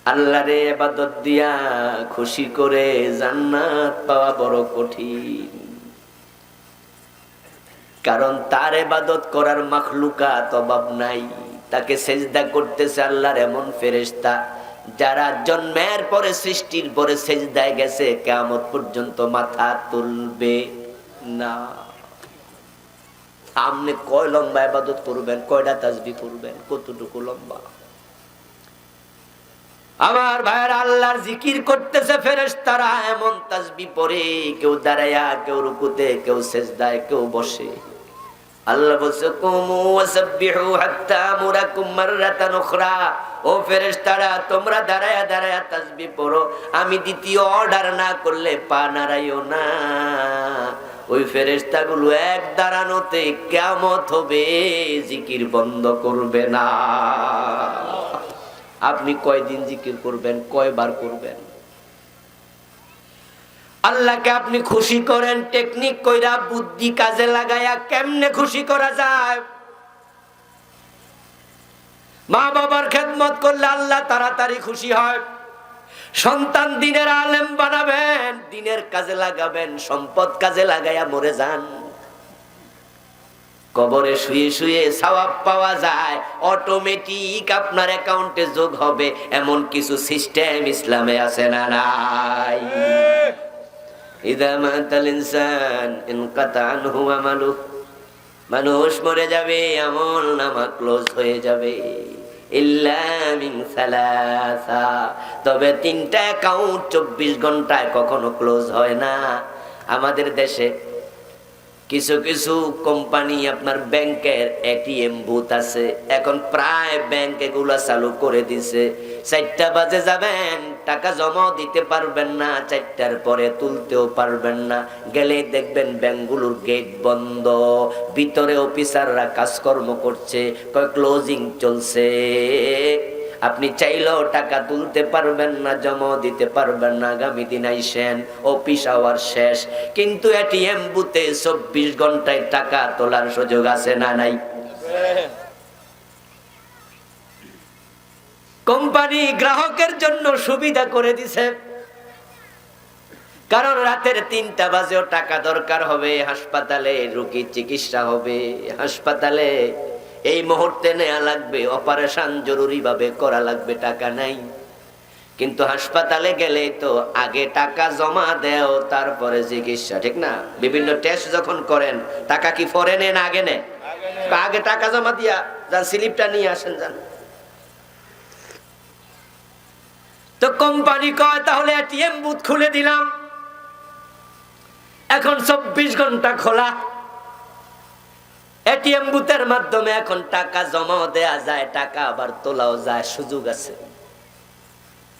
আল্লাহরে ইবাদত দিয়া খুশি করে জান্নাত পাওয়া বড় কঠিন। কারণ তার ইবাদত করার মাখলুকাত অভাব নাই। তাকে সেজদা করতেছে আল্লাহর এমন ফেরেশতা যারা জন্মের পরে সৃষ্টির পরে সেজদায় গেছে, কিয়ামত পর্যন্ত মাথা তুলবে না। আপনি কয় লম্বা ইবাদত করবেন, কয়টা তাসবিহ করবেন, কতটুকু লম্বা? আমার ভাইয়ের আল্লাহর জিকির করতেছে ফেরেশতারা, এমন তাসবিহ পড়ে, কেউ দাঁড়ায়া, কেউ রুকুতে, কেউ সেজদায়, কেউ বসে। আল্লাহ বলছে কুমু ওয়াসাব্বিহু হাত্তা আমুরাকুম মাররাতান উখরা। ও ফেরেশতারা, তোমরা দাঁড়ায়া দাঁড়ায়া তাসবিহ পড়ো, আমি দ্বিতীয় অর্ডার না করলে পা নাড়াইও না। ওই ফেরেশতাগুলো এক দাঁড়ানোতে কিয়ামত হবে, জিকির বন্ধ করবে না। আপনি কয়দিন জিকির করবেন, কয়বার করবেন? আল্লাহকে আপনি খুশি করেন টেকনিক কইরা, বুদ্ধি কাজে লাগায়া। কেমনে খুশি করা যায়? মা বাবার খেদমত করলে আল্লাহ তাড়াতাড়ি খুশি হয়। সন্তান দিনের আলেম বানাবেন, দিনের কাজে লাগাবেন, সম্পদ কাজে লাগায়া মরে যান। কবরে শুয়ে শুয়ে সওয়াব পাওয়া যায়, অটোমেটিক আপনার অ্যাকাউন্টে যোগ হবে, এমন কিছু সিস্টেম ইসলামে আছে না নাই? ইযা মাতাল ইনসান ইনকাতা আনহু আমালু। মানুষ মরে যাবে, আমল নামা ক্লোজ হয়ে যাবে। ইল্লা মিন সালাসা, তবে তিনটা অ্যাকাউন্ট 24 ঘন্টায় কখনো ক্লোজ হয় না। আমাদের দেশে কিছু কিছু কোম্পানি, আপনার ব্যাংকের এটিএম বুথ আছে, এখন প্রায় ব্যাংক এগুলা চালু করে দিছে। 4টা বাজে যাবেন, টাকা জমা দিতে পারবেন না, 4টার পরে তুলতেও পারবেন না। গেলে দেখবেন ব্যাংকগুলোর গেট বন্ধ, ভিতরে অফিসাররা কাজকর্ম করছে, কয় ক্লোজিং চলছে। আপনি চাইলেও টাকা তুলতে পারবেন না, জমা দিতে পারবেন না। আগামী দিন আইসেন, অফিস আওয়ার শেষ, কিন্তু এটিএম বুথে 24 ঘন্টায় টাকা তোলার সুযোগ আছে না নাই? কোম্পানি গ্রাহকের জন্য সুবিধা করে দিছে, কারণ রাতের 3টা বাজেও টাকা দরকার হবে। হাসপাতালে রোগীর চিকিৎসা হবে, হাসপাতালে এই মুহূর্তে নেওয়া লাগবে, অপারেশন জরুরি ভাবে করা লাগবে, টাকা নাই। কিন্তু হাসপাতালে গেলে তো আগে টাকা জমা দেও, তারপরে চিকিৎসা, ঠিক না? বিভিন্ন টেস্ট যখন করেন, টাকা কি পরে নেন আগে নেন? আগে টাকা জমা দিয়া যান, স্লিপটা নিয়ে আসেন যান। তো কোম্পানি কয় তাহলে এটিএম বুথ খুলে দিলাম, এখন 24 ঘন্টা খোলা। এটিএম বুথের মাধ্যমে এখন টাকা জমাও দেয়া যায়, টাকা আবার তোলাও যায়, সুযোগ আছে।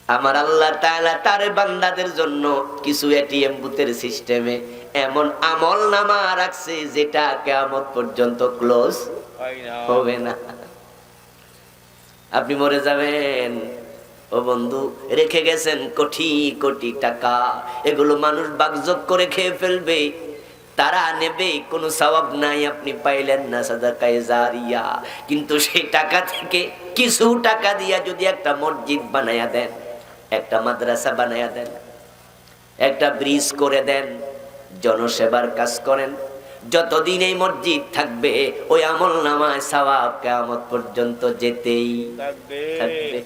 আমার আল্লাহ তাআলা তার বান্দাদের জন্য কিছু এটিএম বুথের সিস্টেমে এমন আমল নামা রাখছে, যেটা কিয়ামত পর্যন্ত ক্লোজ হবে না। আপনি মরে যাবেন, ও বন্ধু, রেখে গেছেন কোটি কোটি টাকা, এগুলো মানুষ বাগযোগ করে খেয়ে ফেলবে, তারা নেবে, কোনো সওয়াব নাই, আপনি পাইলেন না, সাদাকায়ে জারিয়া। কিন্তু সেই টাকা থেকে কিছু টাকা দিয়া যদি একটা মসজিদ বানায়া দেন, একটা মাদ্রাসা বানায়া দেন, একটা ব্রিজ করে দেন, জনসেবার কাজ করেন, যতদিন এই মসজিদ থাকবে ওই আমল নামায় সওয়াব কিয়ামত পর্যন্ত যেতেই থাকবে।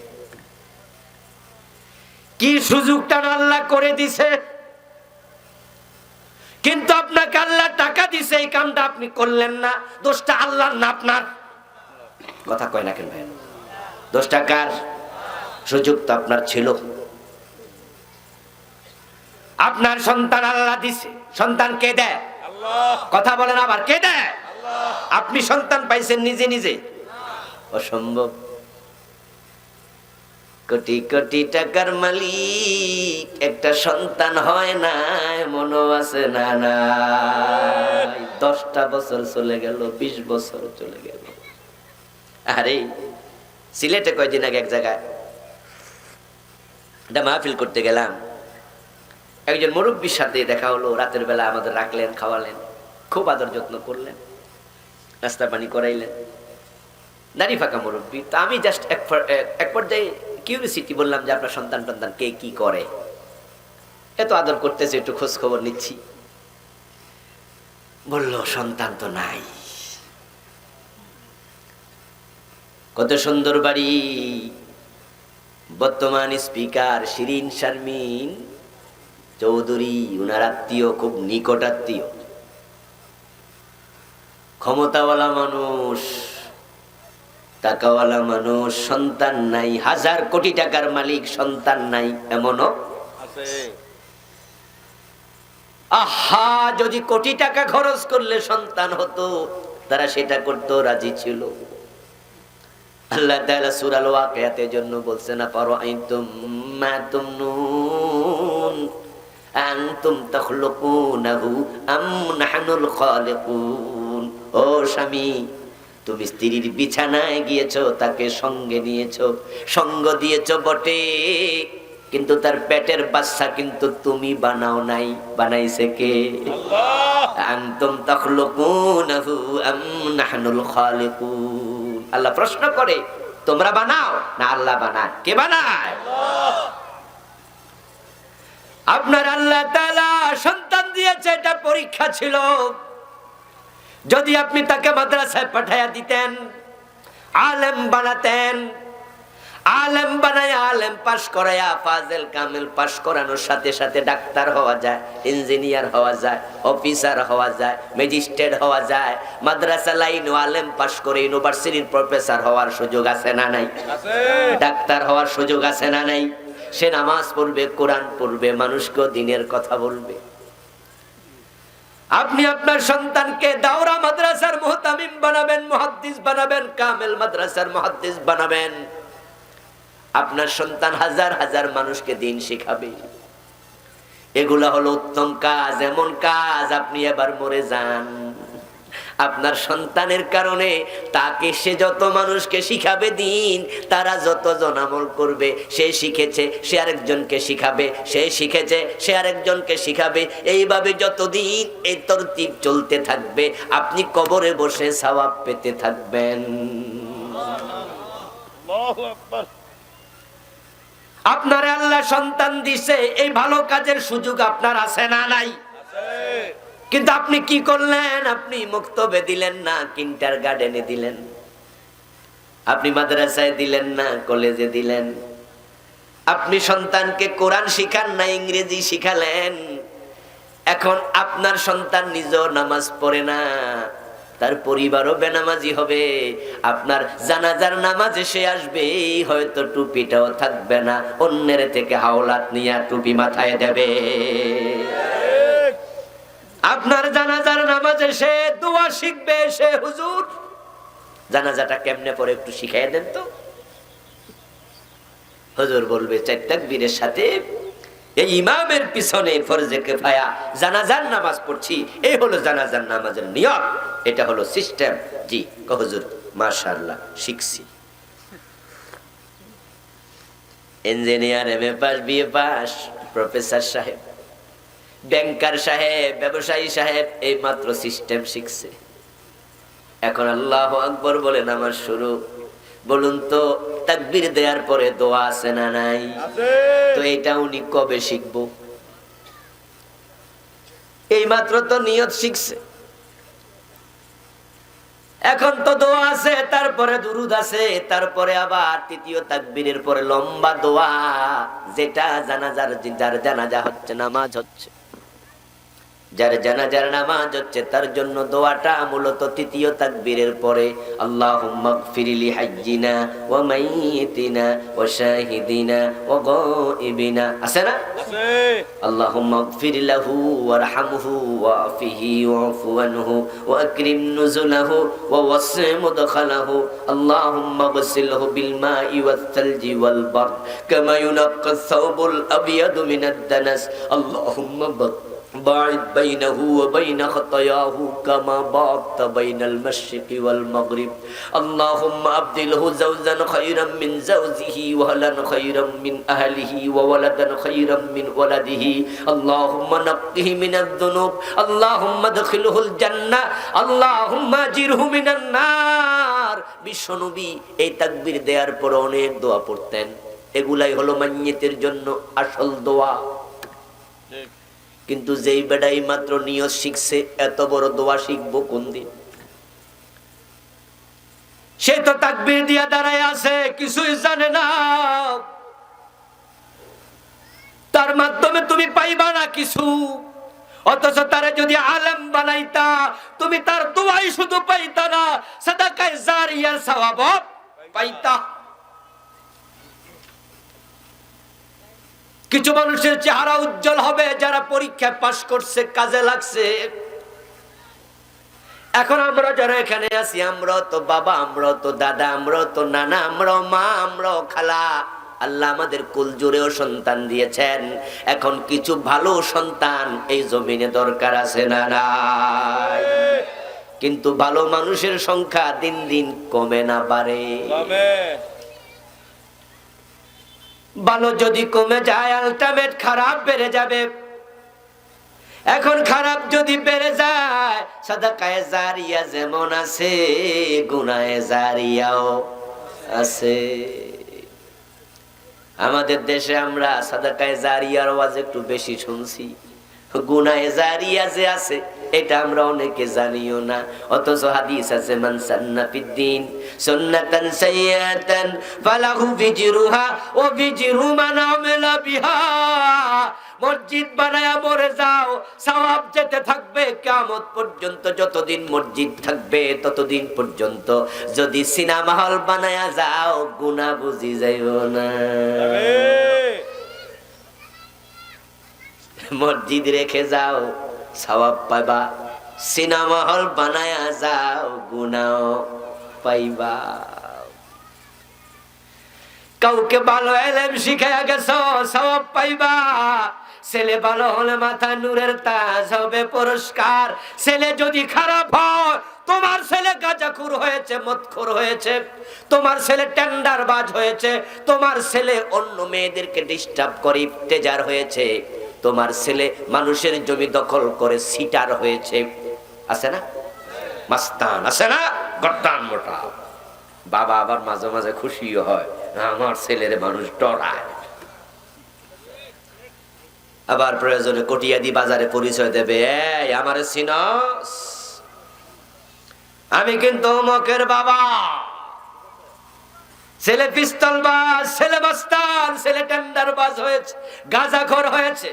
কি সুযোগটা আল্লাহ করে দিছে, কিন্তু আপনাকে আল্লাহ টাকা দিছে, এই কামটা আপনি করলেন না। দোষটা আল্লাহর না আপনার? কথা কয় না কেন ভাই? দোষটা কার? সুযোগ তো আপনার ছিল। আপনার সন্তান আল্লাহ দিছে, সন্তান কে দেয়? আল্লাহ। কথা বলেন আবার, কে দেয়? আল্লাহ। আপনি সন্তান পাইছেন নিজে নিজে? অসম্ভব। কোটি কোটি টাকার মালিক একটা সন্তান হয় না, মনো আছে না নাই? 10টা বছর চলে গেল, 20 বছর চলে গেল। আরে সিলেটে কয়দিন আগে এক জায়গায় একটা মাহফিল করতে গেলাম, একজন মুরব্বীর সাথে দেখা হলো। রাতের বেলা আমাদের রাখলেন, খাওয়ালেন, খুব আদর যত্ন করলেন, নাস্তা পানি করাইলেন। দাড়ি ফাঁকা মুরব্বী। তো আমি জাস্ট এক পর্যায়ে কিউরিসিটি বললাম যে আপনার সন্তান টন্তান কে কি করে, এত আদর করতেছে, একটু খোঁজ খবর নিচ্ছি। বলল সন্তান তো নাই। কত সুন্দর বাড়ি, বর্তমান স্পিকার শিরিন শারমিন চৌধুরী, উনার আত্মীয়, খুব নিকট আত্মীয়, ক্ষমতাওয়ালা মানুষ, টাকাওয়ালা মানুষ, সন্তান নাই, 1000 কোটি টাকার মালিক, সন্তান নাই, এমনও আছে। আহা, যদি কোটি টাকা খরচ করলে সন্তান হতো, তারা সেটা করতে রাজি ছিল। আল্লাহ তাআলা সূরা আল ওয়াকিয়াতের জন্য বলছেন, আফারাআইতুম মা তুমনুন আনতুম তাখলুকুনাহু আম নাহনুল খালিকুন। ও স্বামী, তুমি স্ত্রীর বিছানায় গিয়েছো, তাকে সঙ্গে নিয়েছো, সঙ্গ দিয়েছো বটে, কিন্তু তার পেটের বাচ্চা কিন্তু তুমি বানাও নাই, বানাইছে কে? আল্লাহ। আনতুম তাখলুকুনাহু আম নাহনুল খালিকুন। আল্লাহ প্রশ্ন করে, তোমরা বানাও না আল্লাহ বানায়? কে বানায়? আল্লাহ। আপনার আল্লাহ তাআলা সন্তান দিয়েছে, এটা পরীক্ষা ছিল। যদি আপনি তাকে মাদ্রাসায় পাঠাইয়া দিতেন, আলেম বানাতেন, আলেম বানায়া আলেম পাশ করায়া ফাজেল কামেল পাশ করানোর সাথে সাথে ডাক্তার হওয়া যায়, ইঞ্জিনিয়ার হওয়া যায়, অফিসার হওয়া যায়, ম্যাজিস্ট্রেট হওয়া যায়। মাদ্রাসা লাইন আলেম পাশ করে ইউনিভার্সিটির প্রফেসর হওয়ার সুযোগ আছে না নাই? আছে। ডাক্তার হওয়ার সুযোগ আছে না নাই? সে নামাজ পড়বে, কোরআন পড়বে, মানুষকে দ্বীনের কথা বলবে। আপনি আপনার সন্তানকে দাওরা মাদ্রাসার মুহতামিম বানাবেন, মুহাদ্দিস বানাবেন, কামেল মাদ্রাসার মুহাদ্দিস বানাবেন। আপনার সন্তান হাজার হাজার মানুষকে দ্বীন শেখাবে। এগুলা হলো উত্তম কাজ। এমন কাজ আপনি এবার মরে যান, আপনার সন্তানের কারণে তাকে সে যত মানুষকে শিখাবে দ্বীন, তারা যতজন আমল করবে, সে শিখেছে সে আরেকজনকে শিখাবে, সে শিখেছে সে আরেকজনকে শিখাবে। এইভাবে যতদিন এই তরতিব চলতে থাকবে, আপনি কবরে বসে সওয়াব পেতে থাকবেন। আল্লাহু আকবার। আপনার আল্লাহ সন্তান দিছে, এই ভালো কাজের সুযোগ আপনার আছে না নাই? কিন্তু আপনি কি করলেন? আপনি মক্তবে দিলেন না, কিন্টার গার্ডেনে দিলেন, আপনি মাদ্রাসায় দিলেন না, কলেজে দিলেন। আপনি সন্তানকে কোরআন শিখান না, ইংরেজি শিখালেন। এখন আপনার সন্তান নিজেও নামাজ পড়ে না, তার পরিবারও বেনামাজি হবে। আপনার জানাজার নামাজে সে আসবে, হয়তো টুপিটাও থাকবে না, অন্যের থেকে হাওলাত নিয়ে টুপি মাথায় দেবে। আপনার জানাজার নামাজে সে দোয়া শিখবে, সে হুজুর জানাজাটা কেমনে পড়ে একটু শিখাই দেন তো। হুজুর বলবে 4 তাকবীরের সাথে এই ইমামের পিছনে ফরজে কিফায়া জানাজার নামাজ পড়ছি, এই হলো জানাজার নামাজের নিয়ম, এটা হলো সিস্টেম। জি হুজুর, মাশাআল্লাহ শিখছি। Engineer, MA pass, BA pass, professor সাহেব, ব্যাংকার সাহেব, ব্যবসায়ী সাহেব এই মাত্র সিস্টেম শিখছে। এখন আল্লাহু আকবার বলে নামাজ শুরু। বলুন তো, তাকবীর দেওয়ার পরে দোয়া আছে না নাই? আছে। তো এটা উনি কবে শিখবো? এই মাত্র তো নিয়ত শিখছে। এখন তো দোয়া আছে, তারপরে দুরুদ আছে, তারপরে আবার তৃতীয় তাকবীরের পরে লম্বা দোয়া, যেটা জানাজার, যার জানাজা হচ্ছে, নামাজ হচ্ছে, যার জানাজার নামাজ হচ্ছে, তার জন্য দোয়াটা মূলত তৃতীয় তাকবীরের পরে। আল্লাহুম্মা গফির লি হাজ্জিনা ওয়া মাইয়িতিনা ওয়া শাহিদিনা ওয়া গায়িবিনা, আছে না? আছে। আল্লাহুম্মা গফির লাহু ওয়ারহামহু ওয়াফিহি ওয়াফু আনহু ওয়া আকরিম নুজুলাহু ওয়া ওয়াসি মুদখালাহু। আল্লাহুম্মা গসিলহু বিল মাই ওয়াস সালজি ওয়াল বারদ কামা ইউনাক্কা আস-সাওবুল আবয়াদু মিনাদ দানাস। আল্লাহুম্মা باعد بينه وبين خطاياه كما باعدت بين المشرق والمغرب. اللهم أبدله زوجا خيرا من زوجه وأهلا خيرا من أهله وولدا خيرا من ولده. اللهم نقه من الذنوب. اللهم ادخله الجنة. اللهم أجره من النار. বিশ্বনবী এই তাকবীর দেওয়ার পর অনেক দোয়া পড়তেন। এগুলাই হলো মাইয়িতের জন্য আসল দোয়া। কিন্তু যেই বেটাই মাত্র নিয়ত শিখছে, এত বড় দোয়া শিখবো কোন দিন? সে তো তাকবীর দিয়া দাঁড়ায় আছে, কিছুই জানে না। তার মাধ্যমে তুমি পাইবা না কিছু। অথচ তারে যদি আলেম বানাইতা, তুমি তার দোয়াই শুধু পাইতা না, সাদাকায়ে জারিয়ার সওয়াব পাইতা। কিছু মানুষের চেহারা উজ্জ্বল হবে যারা পরীক্ষায় পাশ করছে, কাজে লাগছে। এখন আমরা যারা এখানে আছি, আমরা তো বাবা, আমরা তো দাদা, আমরা তো নানা, আমরা মা, আমরা খালা। আল্লাহ আমাদের কুল জুড়েও সন্তান দিয়েছেন। এখন কিছু ভালো সন্তান এই জমিনে দরকার আছে না নাই? কিন্তু ভালো মানুষের সংখ্যা দিন দিন কমে না বাড়ে? ভালো যদি কমে যায়, আলটিমেট খারাপ বেড়ে যাবে। এখন খারাপ যদি বেড়ে যায়, সাদাকায়ে জারিয়া যেমন আছে, গুনাহে জারিয়াও আছে। আমাদের দেশে আমরা সাদাকায়ে জারিয়ার ওয়াজ একটু বেশি শুনছি, গুনাহে জারিয়া যে আছে এটা আমরা অনেকে জানিও না। অথচ হাদিস আছে, মান সান্না ফিদ্দিন সুন্নাতান সাইয়্যাতান ফালাহু বিজরুহা ওয়া বিজরু মান আমিলা বিহা। মসজিদ বানায়া মরে যাও, সওয়াব যেতে থাকবে কিয়ামত পর্যন্ত। যতদিন মসজিদ থাকবে ততদিন পর্যন্ত। যদি সিনেমা হল বানায়া যাও, গুনাহ বুঝি যাইও না। মসজিদ রেখে যাও, সওয়াব পাইবা। সিনেমা হল বানায়া যাও, গুনাহ পাইবা। কাউকে ভালো এলেম শিখাইয়া গেছো, সওয়াব পাইবা। ছেলে ভালো হলে মাথা নূরের তাজ হবে, পুরস্কার। ছেলে যদি খারাপ হয়, তোমার ছেলে গাঁজাখোর হয়েছে, মদখোর হয়েছে, তোমার ছেলে টেন্ডারবাজ হয়েছে, তোমার ছেলে অন্য মেয়েদেরকে ডিস্টার্ব করে ইফতেজার হয়েছে, তোমার ছেলে মানুষের জমি দখল করে সিটার হয়েছে, আছে না? মাস্তান আছে না? গদ্দান মোটা। বাবা আবার মাঝে মাঝে খুশিও হয়, আমার ছেলের মানুষ ডরায়। আবার প্রয়োজনে কটিয়াদি বাজারে পরিচয় দেবে, এই আমারে চিনস, আমি কিন্তু অমুকের বাবা। ছেলে পিস্তলবাজ, ছেলে মাস্তান, ছেলে টেন্ডারবাজ হয়েছে, গাঁজাখোর হয়েছে,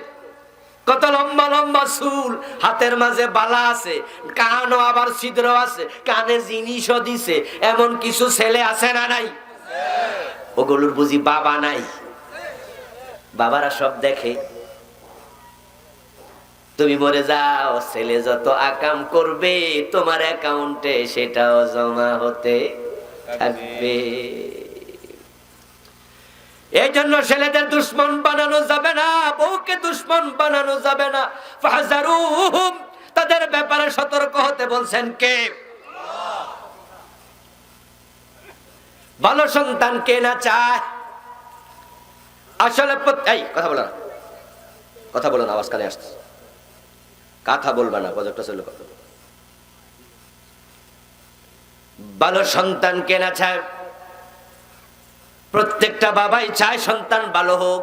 কত লম্বা লম্বা চুল, হাতের মাঝে বালা আছে, কানও আবার ছিদ্র আছে, কানে জিনিসও দিছে। এমন কিছু ছেলে আছে না নাই? ওগুলোর বুঝি বাবা নাই? বাবারা সব দেখে। তুমি মরে যাও, ছেলে যত আকাম করবে তোমার অ্যাকাউন্টে সেটাও জমা হতে থাকবে। এই জন্য ছেলেদের দুশ্মন বানানো যাবে না, বউকে দুশ্মন বানানো যাবে না। ফাহজারুহুম, তাদের ব্যাপারে সতর্ক হতে বলছেন কে? ভালো সন্তান কে না চায়? আসলে এই কথা বলো না, কথা বলো না, আওয়াজ কানে আসছে। কথা বলবা না, প্রজেক্টটা চলে কথা। ভালো সন্তান কে না চায়? প্রত্যেকটা বাবাই চায় সন্তান ভালো হোক,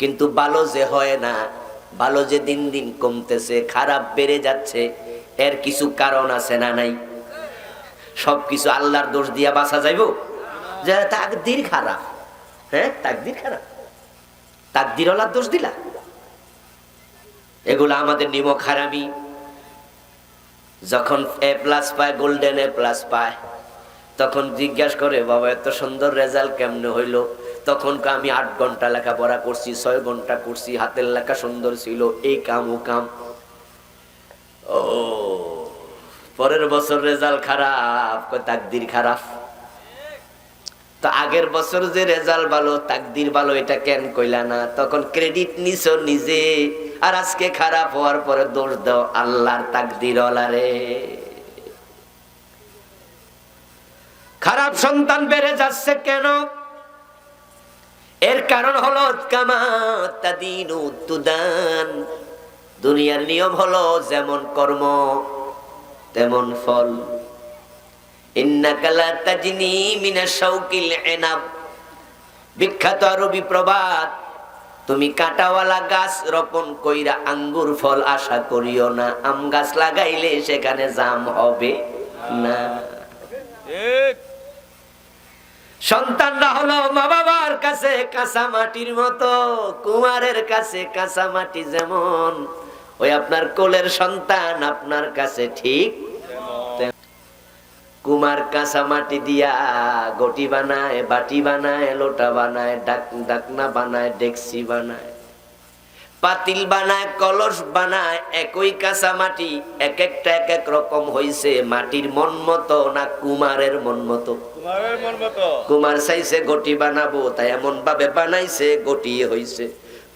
কিন্তু ভালো যে হয় না, ভালো যে দিন দিন কমতেছে, খারাপ বেড়ে যাচ্ছে, এর কিছু কারণ আছে না নাই? সবকিছু আল্লাহর দোষ দিয়া বাঁচা যাইব? যারা তাকদীর খারাপ, হ্যাঁ তাকদীর খারাপ, তাকদীর ওয়ালার দোষ দিলা? এগুলো আমাদের নিমক হারামি। যখন এ প্লাস পায়, গোল্ডেন এ প্লাস পায়, তখন জিজ্ঞাসা করে, বাবা এত সুন্দর রেজাল্ট কেমনে হইলো? তখন আমি 8 ঘন্টা লেখাপড়া করছি, 6 ঘন্টা করছি, হাতের লেখা সুন্দর ছিল, এই কাম ও কাম। ও পরের বছর রেজাল্ট খারাপ, তাকদীর খারাপ। তো আগের বছর যে রেজাল্ট ভালো, তাকদীর ভালো, এটা কেন কইলা না? তখন ক্রেডিট নিছো নিজে, আর আজকে খারাপ হওয়ার পরে দোষ দাও আল্লাহর তাকদীর ওয়ালারে। খারাপ সন্তান বেড়ে যাচ্ছে কেন? এর কারণ হলো কামা তাদিনু তুদান। দুনিয়ার নিয়ম হলো যেমন কর্ম তেমন ফল। ইন্নাকা লা তাজনি মিনাশ শাওকিল ইনাব বিখ্যাত আরবি প্রবাদ, তুমি কাঁটাওয়ালা গাছ রোপণ কইরা আঙ্গুর ফল আশা করিও না, আম গাছ লাগাইলে সেখানে জাম হবে না। সন্তানরা হলো মা বাবার কাছে কাঁচা মাটির মতো, কুমারের কাছে কাঁচা মাটি যেমন, ওই আপনার কোলের সন্তান আপনার কাছে ঠিক। কুমার কাঁচা মাটি দিয়া গটি বানায়, বাটি বানায়, লোটা বানায়, ডাকনা বানায়, ডেকসি বানায়, পাতিল বানায়, কলস বানায়। একই কাঁচা মাটি এক একটা এক এক রকম হইছে। মাটির মন মতো না কুমারের মন মতো? কুমার চাইছে গটি বানাবো, তাই এমন ভাবে বানাইছে গটি হইছে।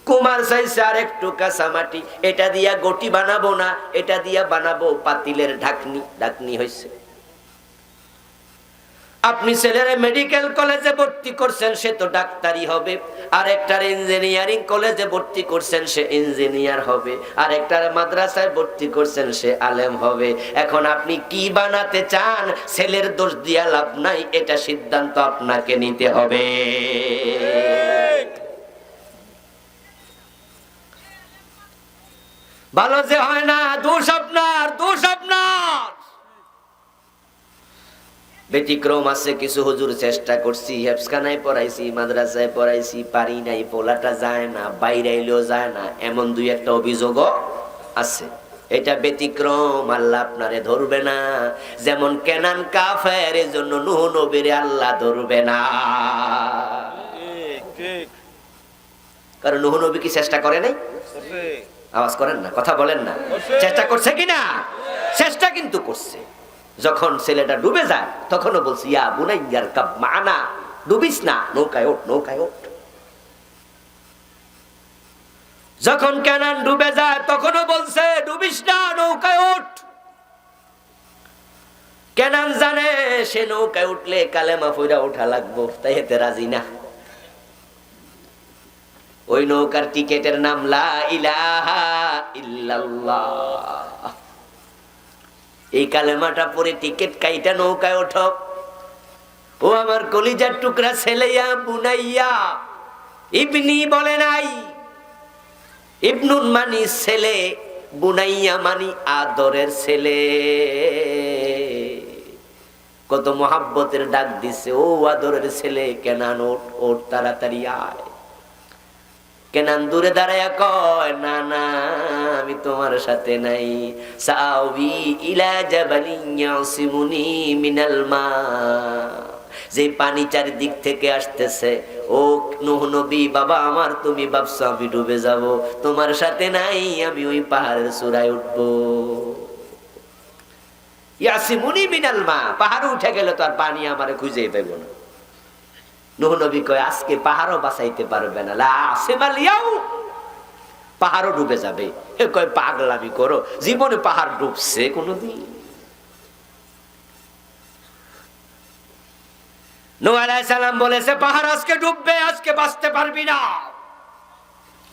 কুমার চাইছে আর একটু কাঁচা মাটি, এটা দিয়া গটি বানাবো না, এটা দিয়া বানাবো পাতিলের ঢাকনি, ঢাকনি হইছে। আপনি ছেলেরে মেডিকেল কলেজে ভর্তি করছেন, সে তো ডাক্তারি হবে। আর একটার ইঞ্জিনিয়ারিং কলেজে ভর্তি করছেন, সে ইঞ্জিনিয়ার হবে। আর একটার মাদ্রাসায় ভর্তি করছেন, সে আলেম হবে। এখন আপনি কি বানাতে চান? ছেলের দোষ দিয়া লাভ নাই, এটা সিদ্ধান্ত আপনাকে নিতে হবে। ভালো যে হয় না, দোষ আপনার, দোষ আপনার। ব্যতিক্রম আছে কিছু, হুজুর চেষ্টা করছি, হেফসখানায় পড়াইছি, মাদ্রাসায় পড়াইছি, পারি নাই, পোলাটা যায় না, বাইরে এলেও যায় না, এমন দুই একটা অভিযোগও আছে। এটা ব্যতিক্রম, আল্লাহ আপনারে ধরবে না। যেমন কেনান কাফের, এজন্য নূহ নবীরে আল্লাহ ধরবে না। কারণ নূহ নবী কি চেষ্টা করে নাই? আওয়াজ করেন না, কথা বলেন না। চেষ্টা করছে কিনা? চেষ্টা কিন্তু করছে। যখন ছেলেটা ডুবে যায় তখনও বলছি, ইয়া বুনাইয়ার কাব মানা, ডুবিস না, নৌকায় ওঠ, নৌকায় ওঠ। যখন কেনান ডুবে যায় তখনও বলছে, ডুবিস না, নৌকায় ওঠ। কেনান জানে সে নৌকায় উঠলে কালেমা পয়রা ওঠা লাগবো, তাই এতে রাজি না। ওই নৌকার টিকেটের নাম লা ইলাহা ইল্লাল্লাহ। এই কালেমাটা পরে টিকেট কাইটা নৌকায় ওঠো। ও আমার কলিজার টুকরা ছেলেয়া বুনাইয়া, ইবনি বলে নাই। ইবনুন মানি ছেলে, বুনাইয়া মানি আদরের ছেলে। কত মহাব্বতের ডাক দিছে, ও আদরের ছেলে কেনান ওঠ, ওঠ তাড়াতাড়ি আয়। কেনান দূরে দাঁড়ায়া কয়, না না, আমি তোমার সাথে নাই। সাউবি ইলা জাবালিন ইয়াসিমুনি মিনাল মা। যে পানি চারিদিক থেকে আসতেছে, ও নূহ নবী বাবা আমার, তুমি ভাবছো আমি ডুবে যাব, তোমার সাথে নাই, আমি ওই পাহাড়ের চূড়ায় উঠবো। ইয়াসিমুনি মিনাল মা, পাহাড়ে উঠে গেলে তো আর পানি আমারে খুঁজে পাইব না। নূহ নবী কয়, আজকে পাহাড়ও বাঁচাইতে পারবে না, লা আসিমালিয়াও, পাহাড়ও ডুবে যাবে। হে কয়, পাগলামি করো, জীবনে পাহাড় ডুবছে কোনদিন? নূহ আলাইহিস সালাম বলেছে, পাহাড় আজকে ডুববে, আজকে বাঁচতে পারবি না,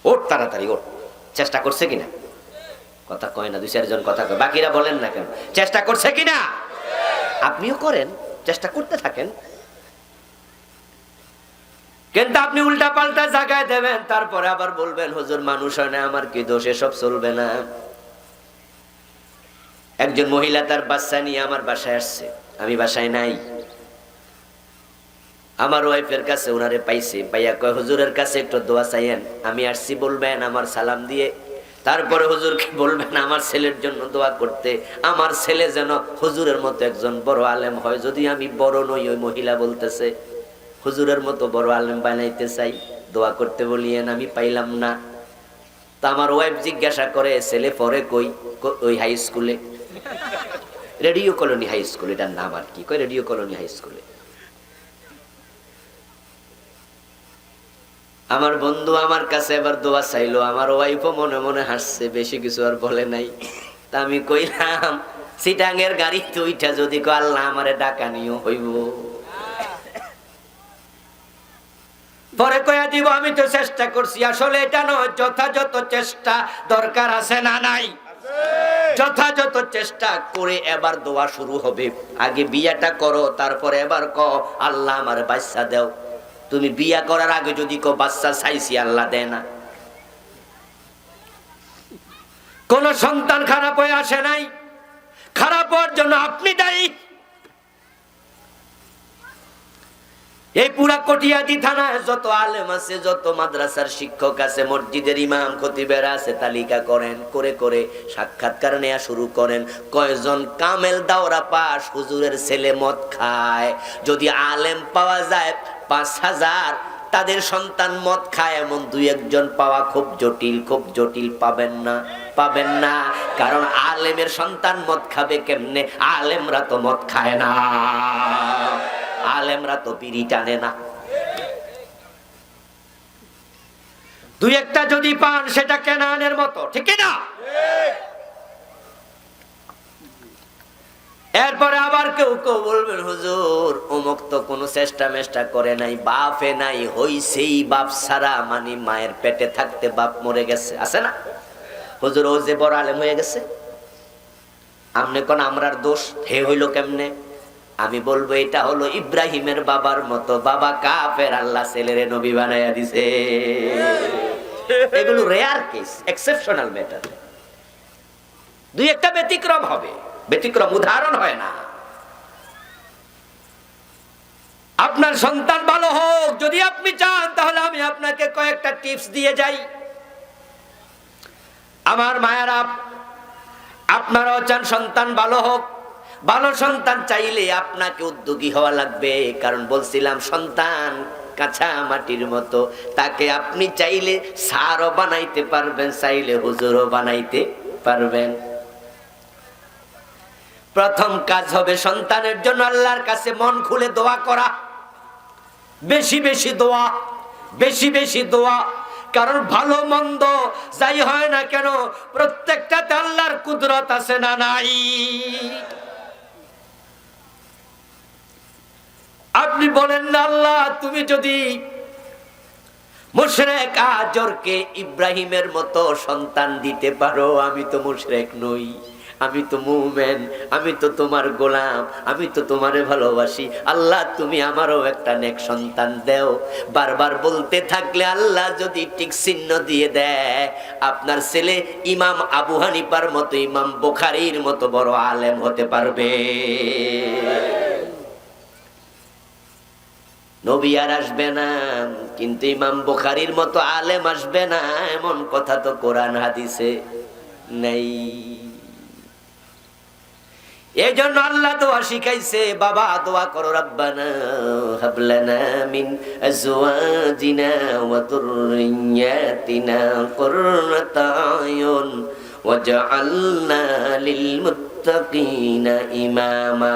ওঠ তাড়াতাড়ি ওঠ। চেষ্টা করছে কিনা? কথা কয় না, দুই চারজন কথা কয়, বাকিরা বলেন না কেন? চেষ্টা করছে কিনা? আপনিও করেন, চেষ্টা করতে থাকেন। কিন্তু আপনি উল্টা পাল্টা জায়গায় দেবেন, তারপরে আবার বলবেন হুজুর মানুষ হয় না, আমার কি দোষ, এসব চলবে না। একজন মহিলা তার বাচ্চা নিয়ে আমার বাসায় আসছে, আমি বাসায় নাই। আমার ওয়াইফের কাছে ওনারে পাইছে, পাইয়া কয়, হুজুরের কাছে একটু দোয়া চাইয়েন, আমি আসছি বলবেন আমার সালাম দিয়ে। তারপরে হুজুরকে বলবেন আমার ছেলের জন্য দোয়া করতে, আমার ছেলে যেন হুজুরের মতো একজন বড় আলেম হয়। যদি আমি বড় নই, ওই মহিলা বলতেছে হুজুরের মতো বড় আলেম বানাইতে চাই, দোয়া করতে বলিয়েন, আমি পাইলাম না। তা আমার ওয়াইফ জিজ্ঞাসা করে, ছেলে পরে কই? ওই হাই স্কুলে, রেডিও কলোনি হাই স্কুল, এটার নাম আর কি, কই রেডিও কলোনি হাই স্কুলে। আমার বন্ধু আমার কাছে এবার দোয়া চাইলো, আমার ওয়াইফও মনে মনে হাসছে, বেশি কিছু আর বলে নাই। তা আমি কইলাম, সিটাঙের গাড়িতে উইঠা যদি কো আল্লাহ আমারে ডাকা নিও হইব। পরে কয়া দিব, আমি তো চেষ্টা করছি। আসলে এটা নয়, যথাযথ চেষ্টা দরকার আছে না নাই? যথাযথ চেষ্টা করে এবার দোয়া শুরু হবে। আগে বিয়াটা করো, তারপরে এবার কও আল্লাহ আমার বাচ্চা দেও। তুমি বিয়া করার আগে যদি কো বাচ্চা চাইছি, আল্লাহ দেয় না। কোন সন্তান খারাপ হয়ে আসে নাই, খারাপ হওয়ার জন্য আপনি দায়ী। এই পুরা কটিয়াদি থানায় যত আলেম আছে, যত মাদ্রাসার শিক্ষক আছে, মসজিদের ইমাম খতিবেরা আছে, তালিকা করেন, করে করে সাক্ষাৎকার নেওয়া শুরু করেন। কয়জন কামেল দাওরা পাস হুজুরের ছেলে মদ খায়? যদি আলেম পাওয়া যায় ৫,০০০, তাদের সন্তান মদ খায় এমন ২-১ জন পাওয়া খুব জটিল, খুব জটিল। পাবেন না, পাবেন না। কারণ আলেমের সন্তান মদ খাবে কেমনে? আলেমরা তো মদ খায় না, আলেমরা তো বিড়ি টানে না। ২-১টা যদি পান সেটা কেনানের মতো, ঠিক না? এরপরে আবার কেউ কেউ বলবেন, হুজুর অমুক তো কোনো চেষ্টা মেষ্টা করে নাই, বাপে নাই, হইছেই বাপ ছাড়া, মানে মায়ের পেটে থাকতে বাপ মরে গেছে, আছে না? হুজুর ও যে বড় আলেম হয়ে গেছে, আমনে কোন আমরার দোষ, হে হইল কেমনে? আমি বলবো এটা হলো ইব্রাহিমের বাবার মতো, বাবা কাফের, আল্লাহ ছেলেরে নবী বানাইয়া দিছে। এগুলো রেয়ার কেস, এক্সেপশনাল ম্যাটার। ২-১টা ব্যতিক্রম হবে, ব্যতিক্রম উদাহরণ হয় না। আপনার সন্তান ভালো হোক যদি আপনি চান, তাহলে আমি আপনাকে কয়েকটা টিপস দিয়ে যাই। আমার মায়েরা, আপনারাও চান সন্তান ভালো হোক। ভালো সন্তান চাইলে আপনাকে উদ্যোগী হওয়া লাগবে। কারণ বলছিলাম সন্তান কাঁচা মাটির মতো, তাকে আপনি চাইলে সারও বানাইতে পারবেন, চাইলে হুজুরও বানাইতে পারবেন। প্রথম কাজ হবে সন্তানের জন্য আল্লাহর কাছে মন খুলে দোয়া করা, বেশি বেশি দোয়া, বেশি বেশি দোয়া। কারণ ভালো মন্দ যাই হয় না কেন, প্রত্যেকটাতে আল্লাহর কুদরত আছে না নাই? আপনি বলেন না, আল্লাহ তুমি যদি মুশরিক আজরকে ইব্রাহিমের মতো সন্তান দিতে পারো, আমি তো মুশরিক নই, আমি তো মুমিন, আমি তো তোমার গোলাম, আমি তো তোমারে ভালোবাসি, আল্লাহ তুমি আমারও একটা নেক সন্তান দাও। বারবার বলতে থাকলে আল্লাহ যদি টিক চিহ্ন দিয়ে দেয়, আপনার ছেলে ইমাম আবু হানিফার মতো, ইমাম বুখারীর মতো বড় আলেম হতে পারবে। নবী আর আসবে না, কিন্তু ইমাম বুখারীর মতো আলেম আসবে না, এমন কথা তো কোরআন হাদিসে নাই। এই জন্য আল্লাহ দোয়া শিখাইছে, বাবা দোয়া করো, রব্বানা হাবলানা মিন আজওয়াজিনা ওয়া যুররিয়াতিনা কুররাতা আয়ুন ওয়াজআলনা লিল মুত্তাকিনা ইমামা।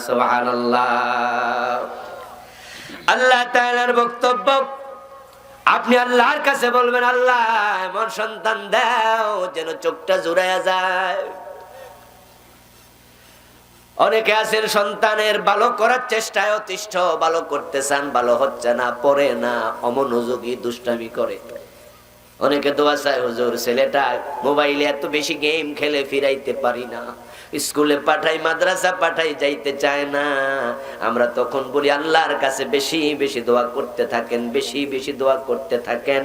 সুবহানাল্লাহ। আল্লাহ তাআলার বক্তব্য, আপনি আল্লাহর কাছে বলবেন, আল্লাহ এমন সন্তান দাও যেন চোখটা জুড়াইয়া যায়। অনেকে আছেন সন্তানের ভালো করার চেষ্টায় অতিষ্ঠ, ভালো করতে চান, ভালো হচ্ছে না, পড়ে না, অমনোযোগী, দুষ্টামি করে। অনেকে দোয়া চায়, হুজুর ছেলেটা মোবাইলে এত বেশি গেম খেলে, ফিরাইতে পারি না, স্কুলে পাঠাই, মাদ্রাসা পাঠাই, যাইতে চায় না। আমরা তখন বলি আল্লাহর কাছে বেশি বেশি দোয়া করতে থাকেন, বেশি বেশি দোয়া করতে থাকেন।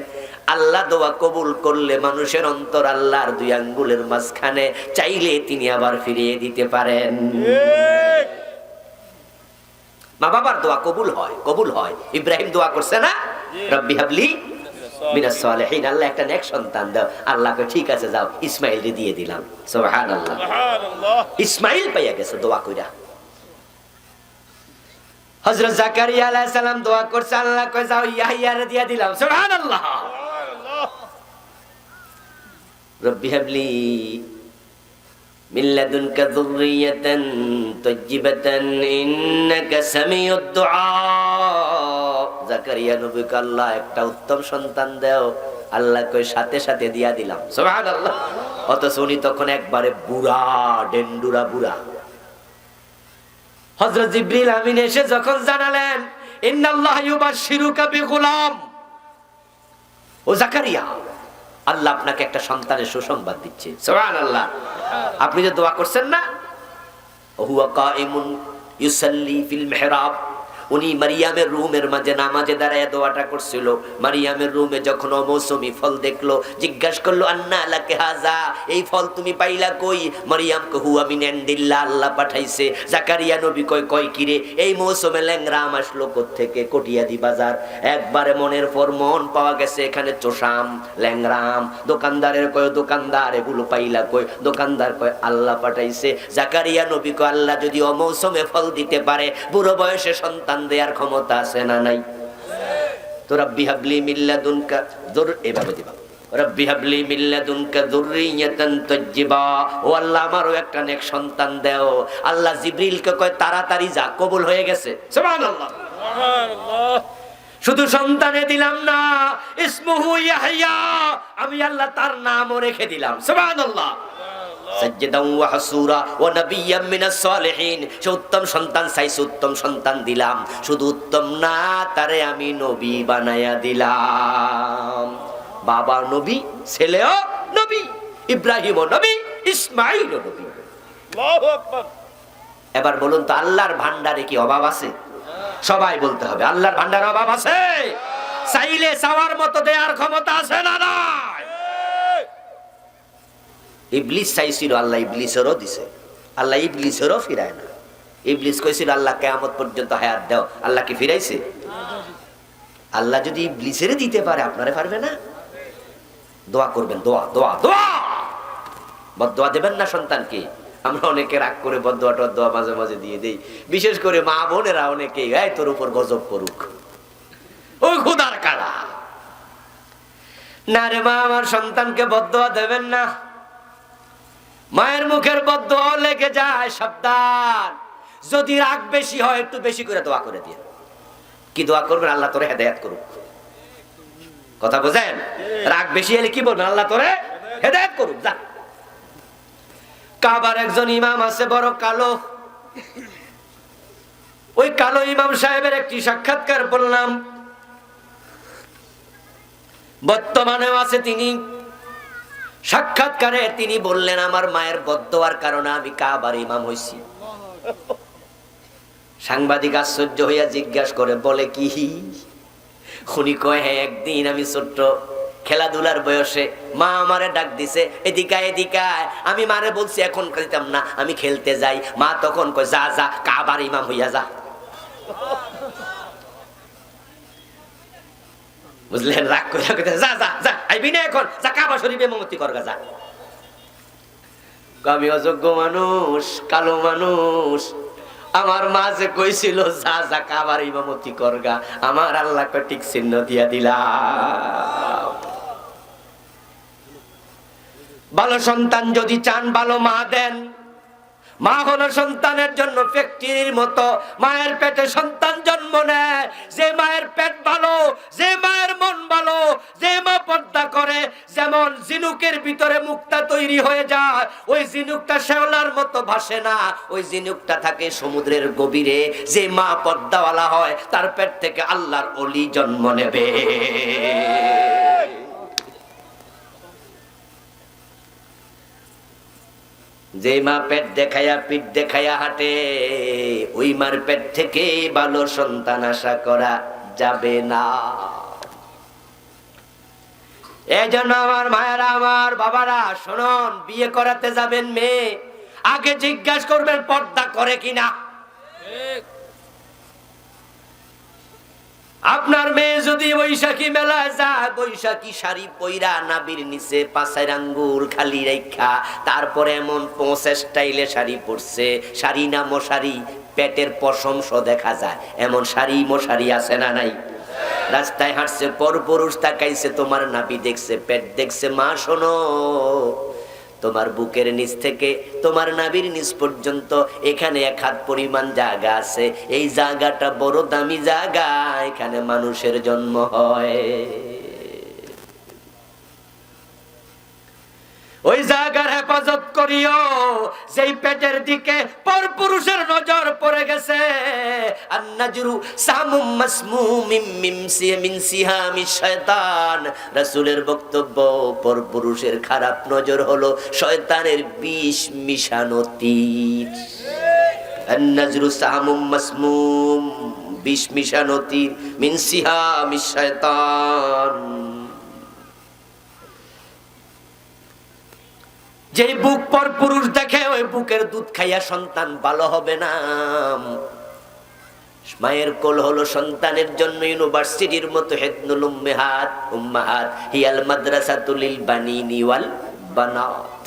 আল্লাহ দোয়া কবুল করলে মানুষের অন্তর আল্লাহর 2 আঙ্গুলের মাঝখানে, চাইলে তিনি আবার ফিরিয়ে দিতে পারেন। মা বাবার দোয়া কবুল হয়, কবুল হয়। ইব্রাহিম দোয়া করছে না, রব্বি হাবলি মিনাস সালিহিন, আল্লাহ একটা নেক সন্তান দাও। আল্লাহকে ঠিক আছে যাও, ইসমাইল রে দিয়ে দিলাম। সুবহানাল্লাহ, সুবহানাল্লাহ। ইসমাইল পাইয়া গেছে দোয়া কইরা। হযরত জাকারিয়া আলাইহিস সালাম দোয়া করছে, আল্লাহ কই যাও ইয়াহইয়া রে দিয়ে দিলাম। সুবহানাল্লাহ, সুবহানাল্লাহ। রব্বি হাবলি মিন লাদুনকা যুররিয়াতান তাইয়্যিবাতান ইন্নাকা সামিউদ দুআ। জাকারিয়া নবীকে আল্লাহ একটা উত্তম সন্তান দাও, আল্লাহ কই সাথে সাথে দিয়া দিলাম। সুবহানাল্লাহ। অথচ উনি তখন একবারে বুড়া, ডেন্ডুরা বুড়া। হযরত জিবরিল আমিন এসে যখন জানালেন, ইন্নাল্লাহ ইউবাশশিরুকা বিগুলাম, ও জাকারিয়া আল্লাহ আপনাকে একটা সন্তানের সুসংবাদ দিচ্ছে। সুবহানাল্লাহ। আপনি যে দোয়া করছেন না, হুয়া কাইমুন ইউসাল্লি ফিল মিহরাব উনি মারিয়ামের রুমের মাঝে নামাজে দাঁড়ায় দোয়াটা করছিল। মারিয়ামের রুমে যখন অমৌসুমী ফল দেখলো, জিজ্ঞাসা করলো আন্না লাকে হাজা, এই ফল তুমি পাইলা কই? মারিয়াম কে হুয়া মিন ইনদিল্লাহ, আল্লাহ পাঠাইছে। জাকারিয়া নবী কয় কয় কিরে এই মৌসুমে ল্যাংরাম আসলো কোত্থেকে? কটিয়াদি বাজার। একবারে মনের পর মন পাওয়া গেছে এখানে চোষাম ল্যাংরাম। দোকানদারের কয় দোকানদার এগুলো পাইলা কই? দোকানদার কয় আল্লাহ পাঠাইছে। জাকারিয়া নবী কয় আল্লাহ যদি অমৌসুমে ফল দিতে পারে, বুড়ো বয়সে সন্তান দেওয়ার ক্ষমতা আছে না নাই? তো রব্বি হাবলি মিন লাদুনকা এভাবে দিবা, রব্বি হাবলি মিন লাদুনকা যুররিয়াতান তাইয়্যিবা, ও আল্লাহ আমারও একটা নেক সন্তান দাও। আল্লাহ জিবরিলকে কয় তাড়াতাড়ি যা, কবুল হয়ে গেছে। সুবহানাল্লাহ, সুবহানাল্লাহ। শুধু সন্তানে দিলাম না, ইসমুহু ইয়াহইয়া, আমি আল্লাহ তার নামও রেখে দিলাম। সুবহানাল্লাহ। সাজ্জাদান ওয়া হাসুরা ওয়া নাবিয়্যাম মিনাস সালিহিন, সে উত্তম সন্তান চাইছে, উত্তম সন্তান দিলাম। শুধু উত্তম না, তারে আমি নবী বানায়া দিলাম। বাবা নবী, ছেলেও নবী, ইব্রাহিমও নবী, ইসমাঈলও নবী। আল্লাহু আকবার। এবার বলুন তো আল্লাহর ভান্ডারে কি অভাব আছে? সবাই বলতে হবে আল্লাহর ভান্ডারে অভাব আছে? চাইলে চাওয়ার মতো দেওয়ার ক্ষমতা আছে না নাই? ইবলিস চাইছিল, আল্লাহ ইবলিসেরও দিছে। আল্লাহ ইবলিসেরও ফিরায় না। ইবলিস কইছিল আল্লাহ কিয়ামত পর্যন্ত হায়াত দাও, আল্লাহ কি ফিরাইছে? আল্লাহ যদি ইবলিসের দিতে পারে, আপনারে পারবে না? দোয়া করবেন, দোয়া দোয়া দোয়া। বদদোয়া দেবেন না সন্তানকে। আমরা অনেকে রাগ করে বদদোয়াটা দোয়া মাঝে মাঝে দিয়ে দেই, বিশেষ করে মা বোনেরা অনেকে, এই তোর উপর গজব করুক, ওই খোদার কালা। না রে মা, আমার সন্তানকে বদদোয়া দেবেন না। মায়ের মুখের বদদোয়া লেগে যায়, সাবধান। যদি রাগ বেশি হয়, একটু বেশি করে দোয়া করে দিয়ে। কি দোয়া করবেন? আল্লাহ তোরে হেদায়েত করুক। কথা বোঝেন? রাগ বেশি হলে কি বলবেন? আল্লাহ তোরে হেদায়েত করুক। যা। কাবার একজন ইমাম আছে বড় কালো। ওই কালো ইমাম সাহেবের একটি সাক্ষাৎকার বললাম, বর্তমানেও আছে তিনি। সাক্ষাৎকারে তিনি বললেন আমার মায়ের বদদোয়ার কারণে আমি কাবার ইমাম হইছি। সাংবাদিক আশ্চর্য হইয়া জিজ্ঞাসা করে, বলে কি? উনি কয় হ্যাঁ, একদিন আমি ছোট্ট খেলাধুলার বয়সে মা আমারে ডাক দিছে, এদিকে এদিকে। আমি মারে বলছি এখন খেলতাম না, আমি খেলতে যাই। মা তখন কয় যা যা, কাবার ইমাম হইয়া যা। বুঝলেন? রাগ করে যা যা যা, আইবি না এখন, যা কাবা শরীফে ইমামতি করগা যা। আমি অযোগ্য মানুষ, কালো মানুষ। আমার মা যে কইছিল যা যা কাবার ইমামতি করগা, আমার আল্লাহকে ঠিক চিহ্ন দিয়া দিলাম। ভালো সন্তান যদি চান, ভালো মা দেন। মা হলো সন্তানের জন্য ফ্যাক্টরির মতো। মায়ের পেটে সন্তান জন্ম নেয়। যে মায়ের পেট ভালো, যে মায়ের মন ভালো, যে মা পর্দা করে, যেমন ঝিনুকের ভিতরে মুক্তা তৈরি হয়ে যায়, ওই ঝিনুকটা শ্যাওলার মতো ভাসে না, ওই ঝিনুকটা থাকে সমুদ্রের গভীরে। যে মা পর্দাওয়ালা হয়, তার পেট থেকে আল্লাহর ওলি জন্ম নেবে। যে মা পেট দেখায়া পিঠ দেখায়া হাঁটে, ওই মার পেট থেকে ভালো সন্তান আশা করা যাবে না। এই জন্য আমার মায়েরা, আমার বাবারা, শুনুন, বিয়ে করাতে যাবেন মেয়ে, আগে জিজ্ঞাসা করবেন পর্দা করে কিনা। আপনার মেয়ে যদি বৈশাখী মেলায় যায়, বৈশাখী শাড়ি পইরা নাবির নিচে পাঁচের আঙ্গুল খালি রেখা, তারপরে এমন ৫০ স্টাইলে শাড়ি পরছে, শাড়ি না মশারি, পেটের পশমস দেখা যায়, এমন শাড়ি মশারি আছে না নাই? রাস্তায় হাঁটছে, পরপুরুষ তাকাইছে, তোমার নাবি দেখছে, পেট দেখছে। মা শোনো, তোমার বুকের নিচ থেকে তোমার নাভির নিচ পর্যন্ত এখানে ১ হাত পরিমাণ জায়গা আছে। এই জায়গাটা বড় দামি জায়গা, এখানে মানুষের জন্ম হয়। ওই জায়গার হেফাজত করিও। যেই পেটের দিকে পরপুরুষের নজর পড়ে গেছে, আন-নাজরু সামুম মাসমুমিম মিন সিহামিশ শয়তান। রাসূলের বক্তব্য, পরপুরুষের খারাপ নজর হলো শয়তানের বিষ মিশানো তীর। আন-নাজরু সামুম মাসমুম বিষ মিশানো তীর মিন সিহামিশ শায়তান। যেই বুক পর পুরুষ দেখে ওই বুকের দুধ খাইয়া সন্তান ভালো হবে না। মায়ের কোল হলো সন্তানের জন্য ইউনিভার্সিটির মতো হেদনুল উম্মাহাত হিয়াল মাদ্রাসাতুল লিল বানিনি ওয়াল বানাত।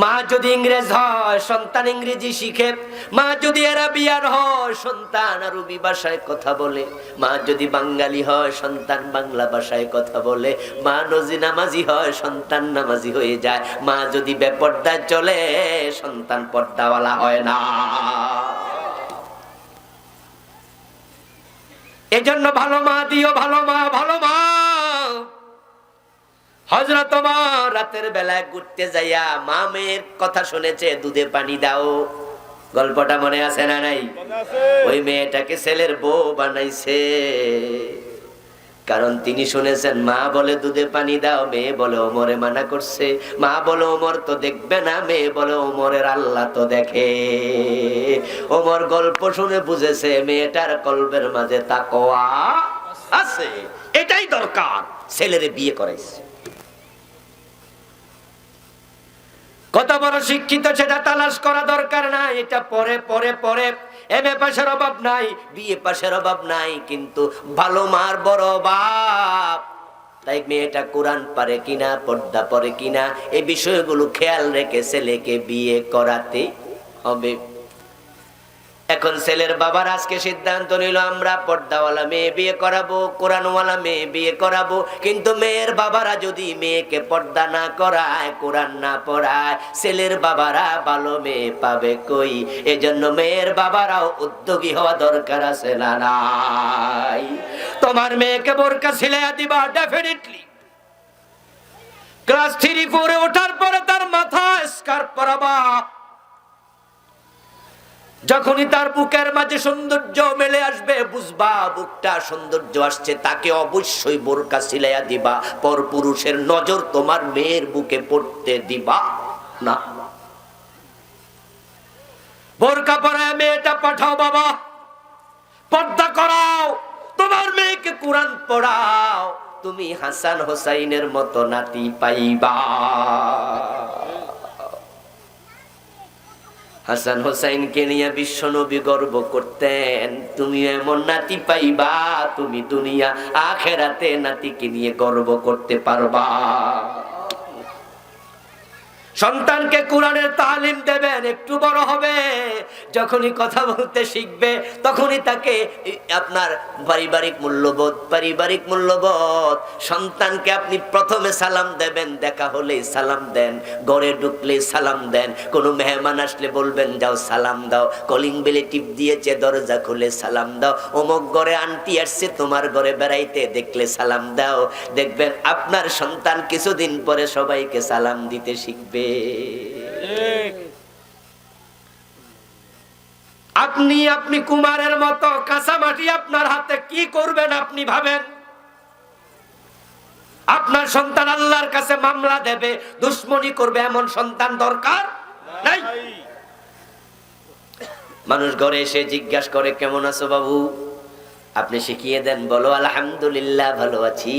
মা যদি ইংরেজ হয় সন্তান ইংরেজি শিখে, মা যদি আরবিয়ান হয় সন্তান আরবি ভাষায় কথা বলে, মা যদি বাঙালি হয় সন্তান বাংলা ভাষায় কথা বলে, মা নজি নামাজি হয় সন্তান নামাজি হয়ে যায়, মা যদি বেপর্দায় চলে সন্তান পর্দাওয়ালা হয় না। এজন্য ভালো মা দিও, ভালো মা, ভালো মা। হযরত ওমর রাতের বেলায় ঘুরতে যাইয়া মা মেয়ের কথা শুনেছে, দুধে পানি দাও। গল্পটা মনে আছে না নাই? ওই মেয়েটাকে ছেলের বউ বানাইছে, কারণ তিনি শুনেছেন মা বলে দুধে পানি দাও, মেয়ে বলে ওমরে মানা করছে। মা বলে ওমর তো দেখবে না, মেয়ে বলে ওমরের আল্লাহ তো দেখে। ওমর গল্প শুনে বুঝেছে মেয়েটার কলবের মাঝে তাকওয়া আছে, এটাই দরকার, ছেলেরে বিয়ে করাইছে। কত বড় শিক্ষিত সেটা তালাশ করা দরকার না, এটা পরে পরে পরে। এমএ পাশের অভাব নাই, বিএ পাশের অভাব নাই, কিন্তু ভালো মার বড় অভাব। তাই মেয়েটা কোরআন পারে কিনা, পর্দা পরে কিনা, এই বিষয়গুলো খেয়াল রেখে ছেলেকে বিয়ে করাতে হবে। এখন ছেলের বাবার আজকে সিদ্ধান্ত নিল আমরা পর্দাওয়ালা মেয়ে বিয়ে করাবো, কোরআনওয়ালা মেয়ে বিয়ে করাবো। কিন্তু মেয়ের বাবারা যদি মেয়েকে পর্দা না করায়, কোরআন না পড়ায়, ছেলের বাবারা ভালো মেয়ে পাবে কই? এজন্য মেয়ের বাবারাও উদ্যোগী হওয়া দরকার আছে না নাই? তোমার মেয়েকে বোরকা সিলাইয়া দিবা ডেফিনেটলি। ক্লাস 3-4 ওঠার পরে তার মাথায় স্কার্ফ পরাবা। যখনই তার বুকের মাঝে সৌন্দর্য মেলে আসবে, বুঝবা বুকটা সৌন্দর্য আসছে, তাকে অবশ্যই বোরকা সিলাইয়া দিবা। পরপুরুষের নজর তোমার মেয়ের বুকে পড়তে দিবা না। বোরকা পরায় মেয়েটা পাঠাও বাবা, পর্দা করাও, তোমার মেয়েকে কোরআন পড়াও, তুমি হাসান হোসাইনের মতো নাতি পাইবা। হাসান হোসাইনকে নিয়ে বিশ্বনবী গর্ব করতেন, তুমি এমন নাতি পাইবা, তুমি দুনিয়া আখেরাতে নাতিকে নিয়ে গর্ব করতে পারবা। সন্তানকে কোরআনের তালিম দেবেন, একটু বড় হবে যখনই কথা বলতে শিখবে তখনই তাকে আপনার পারিবারিক মূল্যবোধ সন্তানকে আপনি প্রথমে সালাম দেবেন, দেখা হলে সালাম দেন, ঘরে ঢুকলে সালাম দেন, কোনো মেহমান আসলে বলবেন যাও সালাম দাও, কলিং বেলে টিপ দিয়েছে দরজা খুলে সালাম দাও, অমুক ঘরে আন্টি আসছে তোমার ঘরে বেড়াইতে দেখলে সালাম দাও। দেখবেন আপনার সন্তান কিছুদিন পরে সবাইকে সালাম দিতে শিখবে। আপনি কুমারের মতো কাঁচামাটি আপনার হাতে কি করবেন আপনি ভাবেন? আপনার সন্তান আল্লাহর কাছে মামলা দেবে, দুশ্মনী করবে, এমন সন্তান দরকার নাই। মানুষ ঘরে এসে জিজ্ঞাসা করে কেমন আছো বাবু, আপনি শিখিয়ে দেন বলো আলহামদুলিল্লাহ ভালো আছি।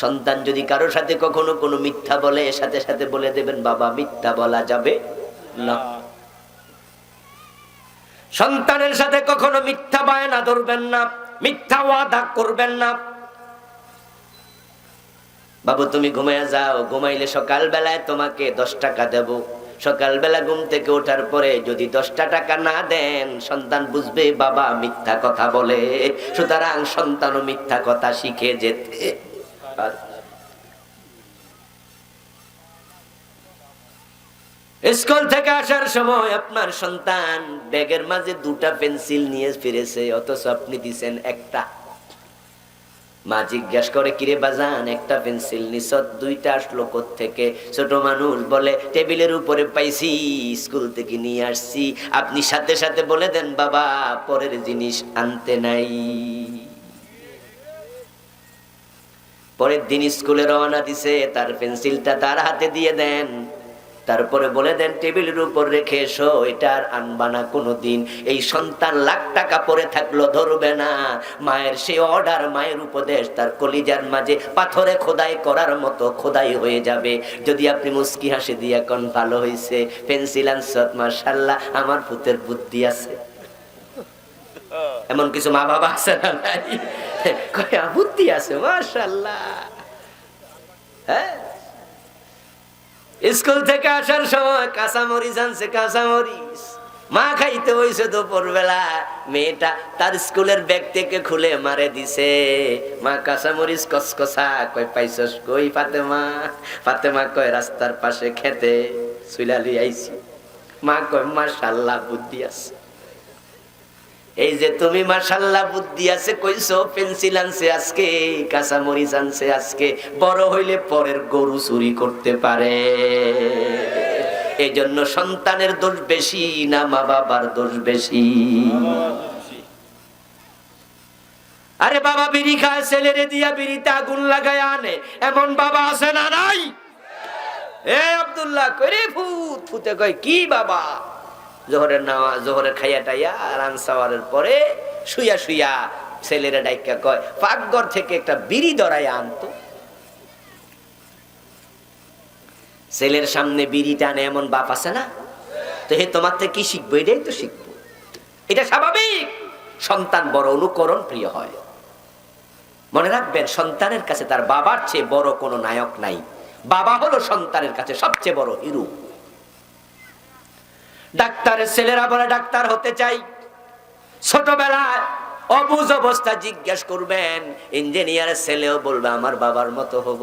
সন্তান যদি কারোর সাথে কখনো কোনো মিথ্যা বলে, সাথে সাথে বলে দেবেন বাবা মিথ্যা বলা যাবে না। সন্তানের সাথে কখনো মিথ্যা বায়না ধরবেন না, মিথ্যা ওয়াদা করবেন না। বাবু তুমি ঘুমায় যাও, ঘুমাইলে সকাল বেলায় তোমাকে 10 টাকা দেব। সকালবেলা ঘুম থেকে ওঠার পরে যদি 10টা টাকা না দেন, সন্তান বুঝবে বাবা মিথ্যা কথা বলে। সুতরাং সন্তানও মিথ্যা কথা শিখে যেতে। স্কুল থেকে আসার সময় আপনার সন্তান ব্যাগের মাঝে 2টা পেন্সিল নিয়ে ফিরেছে, অথচ আপনি দিছেন একটা। মা জিজ্ঞাসা করে কিরে বাজান একটা পেন্সিল নিছ, 2টা আসলো কোত্থেকে? ছোট মানুষ বলে টেবিলের উপরে পাইছি, স্কুল থেকে নিয়ে আসছি। আপনি সাথে সাথে বলে দেন বাবা পরের জিনিস আনতে নাই। পরের দিন স্কুলে রওনা দিছে, তার পেন্সিলটা তার হাতে দিয়ে দেন। তারপরে বলে দেন টেবিলের উপর রেখে এসো, এটা আর আনবা না কোনোদিন। এই সন্তান লাখ টাকা পরে থাকলো ধরবে না। মায়ের সেই অর্ডার, মায়ের উপদেশ তার কলিজার মাঝে পাথরে খোদাই করার মতো খোদাই হয়ে যাবে। যদি আপনি মুস্কি হাসি দিয়ে কোন ভালো হয়েছে, পেন্সিল আনসত, মাশাআল্লাহ আমার পুতের বুদ্ধি আছে। এমন কিছু মা বাবা আছে না নাই? কয় বুদ্ধি আছে মাশাআল্লাহ। হ্যাঁ, স্কুল থেকে আসার সময় কাঁচামরিচ আনছে, কাঁচামরিচ মা খাইতে হইছে দুপুর বেলা। মেয়েটা তার স্কুলের ব্যাগ থেকে খুলে মারে দিছে। মা কাঁচামরিচ কসকসা, কই পাইছস কই ফাতেমা? ফাতেমা কয় রাস্তার পাশে খেতে চুলালি আইছি। মা কয় মাশাআল্লাহ বুদ্ধি আছে। এই যে তুমি মাশাআল্লাহ বুদ্ধি আছে কইছো, পেন্সিল আনছে আজকে, কাঁচামরিচ আনছে আজকে, বড় হইলে পরের গরু চুরি করতে পারে। এই জন্য সন্তানের দোষ বেশি না মা বাবার দোষ বেশি? আরে বাবা বিড়ি খায়, ছেলেরে দিয়া বিড়িতে আগুন লাগায় আনে, এমন বাবা আছে না নাই? এ আব্দুল্লাহ কইরে ফুত, ফুতে কয় কি বাবা? জোহরের নামাজ, জোহরের খাইয়া টাইয়া রান সাওয়ারের পরে শুইয়া শুইয়া ছেলেরা ডাইকা কয় পাকঘর থেকে একটা বিড়ি ধরাই আনতো। ছেলের সামনে বিড়ি টানে এমন বাপ আছে না? তো হে তোমার থেকে কি শিখবো? এটাই তো শিখবো, এটা স্বাভাবিক। সন্তান বড় অনুকরণ প্রিয় হয়। মনে রাখবেন, সন্তানের কাছে তার বাবার চেয়ে বড় কোনো নায়ক নাই। বাবা হলো সন্তানের কাছে সবচেয়ে বড় হিরো। ডাক্তারের ছেলেরা বলে ডাক্তার হতে চাই, ছোটবেলায় অবুঝ অবস্থা জিজ্ঞেস করবেন। ইঞ্জিনিয়ারের ছেলেও বলবে আমার বাবার মতো হব।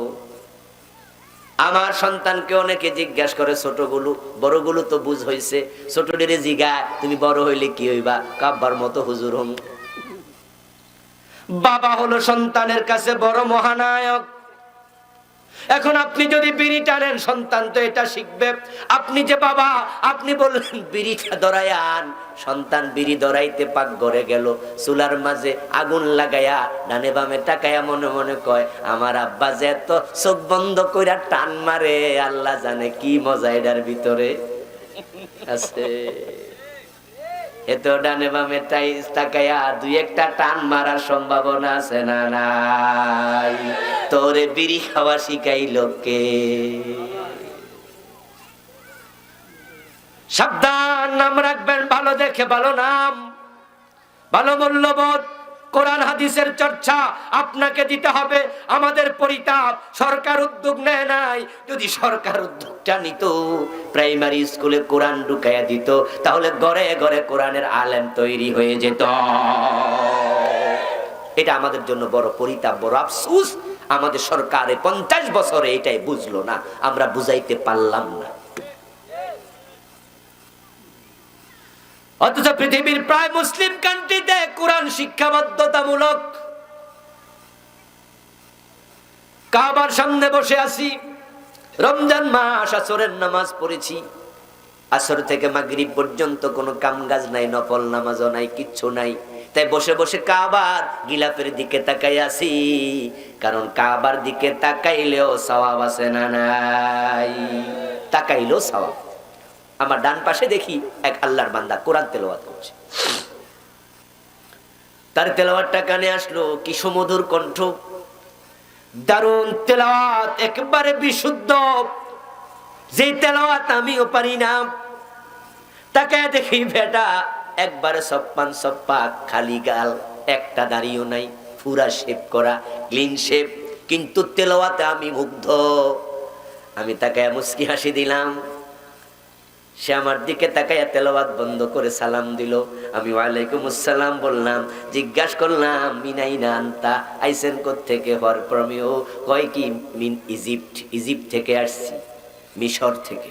আমার সন্তানকে অনেকে জিজ্ঞাসা করে, ছোটগুলো, বড়গুলো তো বুঝ হইছে, ছোটটিরে জিগা তুমি বড় হইলে কি হইবা? কাব্বার মতো হুজুর হম। বাবা হলো সন্তানের কাছে বড় মহানায়ক। এখন আপনি যদি বিড়ি টানেন, সন্তান তো এটা শিখবে। আপনি যে বাবা, আপনি বললেন বিড়িটা ধরাই আন, সন্তান বিড়ি ধরাইতে পাক ঘরে গেল, চুলার মাঝে আগুন লাগাইয়া ডানে বামে তাকায়া মনে মনে কয় আমার আব্বা যে এত চোখ বন্ধ কইরা টান মারে, আল্লাহ জানে কি মজা এটার ভিতরে আছে। এত ডানে বামে তাকায়া দুই একটা টান মারার সম্ভাবনা আছে না নাই? তোরে বিড়ি খাওয়া শিখাইলো কে? সাবধান, নাম রাখবেন ভালো দেখে, ভালো নাম, ভালো মূল্যবোধ। কোরআন হাদিসের চর্চা আপনাকে দিতে হবে। আমাদের পরিতাপ, সরকার উদ্যোগ নেয় নাই। যদি সরকার উদ্যোগটা নিত, প্রাইমারি স্কুলে কোরআন ঢুকাইয়া দিত, তাহলে ঘরে ঘরে কোরআনের আলেম তৈরি হয়ে যেত। এটা আমাদের জন্য বড় পরিতাপ, বড় আফসোস। আমাদের সরকারে 50 বছরে এটাই বুঝলো না, আমরা বুঝাইতে পারলাম না। অথচ পৃথিবীর প্রায় মুসলিম কান্ট্রিতে কোরআন শিক্ষা বাধ্যতামূলক। কাবার সামনে বসে আছি, রমজান মাস, আসরের নামাজ পড়েছি, আসর থেকে মাগরিব পর্যন্ত কোনো কামকাজ নাই, নফল নামাজও নাই, কিচ্ছু নাই। তাই বসে বসে কাবার গিলাফের দিকে তাকাই আছি, কারণ কাবার দিকে তাকাইলেও সওয়াব আছে না নাই? তাকাইলেও সওয়াব। আমার ডান পাশে দেখি এক আল্লাহর বান্দা কোরআন তেলাওয়াত করছে। তার তেলাওয়াতটা কানে আসলো, কি সুমধুর কণ্ঠ, দারুণ তেলাওয়াত, একেবারে বিশুদ্ধ, যে তেলাওয়াত আমিও পারি না। তাকে দেখি বেটা একবারে সপ্পান সপ্পা, খালি গাল, একটা দাড়িও নাই, পুরা শেভ করা, ক্লিন শেভ, কিন্তু তেলাওয়াতে আমি মুগ্ধ। আমি তাকে মুস্কি হাসি দিলাম, সে আমার দিকে তাকাইয়া তেলাওয়াত বন্ধ করে সালাম দিল। আমি ওয়ালাইকুম আসসালাম বললাম। জিজ্ঞাসা করলাম মিনাইনা আনতা, আইসেন কোত্থেকে? হর প্রমিও, কয় কি মিন ইজিপ্ট, ইজিপ্ট থেকে আসছি, মিশর থেকে।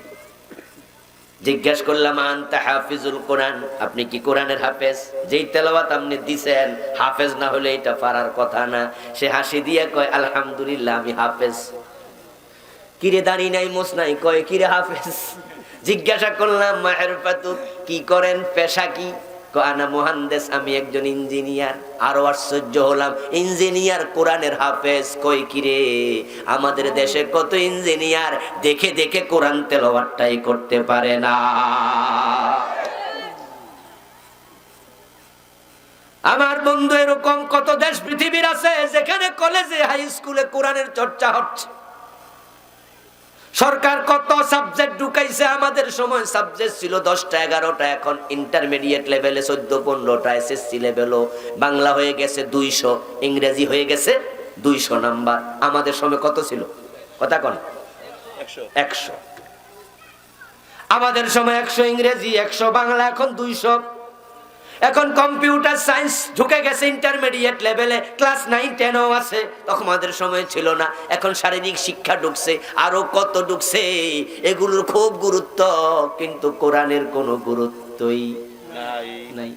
জিজ্ঞাসা করলাম আনতা হাফিজুল কোরআন, আপনি কি কোরআনের হাফেজ? যেই তেলাওয়াত আপনি দিছেন, হাফেজ না হলে এটা পারার কথা না। সে হাসি দিয়ে কয় আলহামদুলিল্লাহ আমি হাফেজ। কিরে দাঁড়ি নাই মোস নাই? কয় কিরে হাফেজ। জিজ্ঞাসা করলাম মাহেরফাতু, কি করেন, পেশা কি? আনা মুহান্দিস, আমি একজন ইঞ্জিনিয়ার। আরো আশ্চর্য হলাম, ইঞ্জিনিয়ার কোরআনের হাফেজ। কই কিরে, আমাদের দেশে কত ইঞ্জিনিয়ার দেখে দেখে কোরআন তেলাওয়াতটাই করতে পারে না। আমার বন্ধু, এরকম কত দেশ পৃথিবীর আছে যেখানে কলেজে হাই স্কুলে কোরআনের চর্চা হচ্ছে। সরকার কত সাবজেক্ট ঢুকাইছে। আমাদের সময় সাবজেক্ট ছিল 10টা 11টা, এখন ইন্টারমিডিয়েট লেভেলে 14-15টা, এসএসসি লেভেলও বাংলা হয়ে গেছে 200, ইংরেজি হয়ে গেছে 200 নাম্বার। আমাদের সময় কত ছিল? কথা কোন? 100। আমাদের সময় 100 ইংরেজি, 100 বাংলা, এখন 200। এখন কম্পিউটার সায়েন্স ঢুকে গেছে ইন্টারমিডিয়েট লেভেলে, ক্লাস 9 10ও আছে। তখন আমাদের সময় ছিল না। এখন শারীরিক শিক্ষা ঢুকছে, আরো কত ঢুকছে। এগুলোর খুব গুরুত্ব, কিন্তু কোরআনের কোনো গুরুত্বই নাই।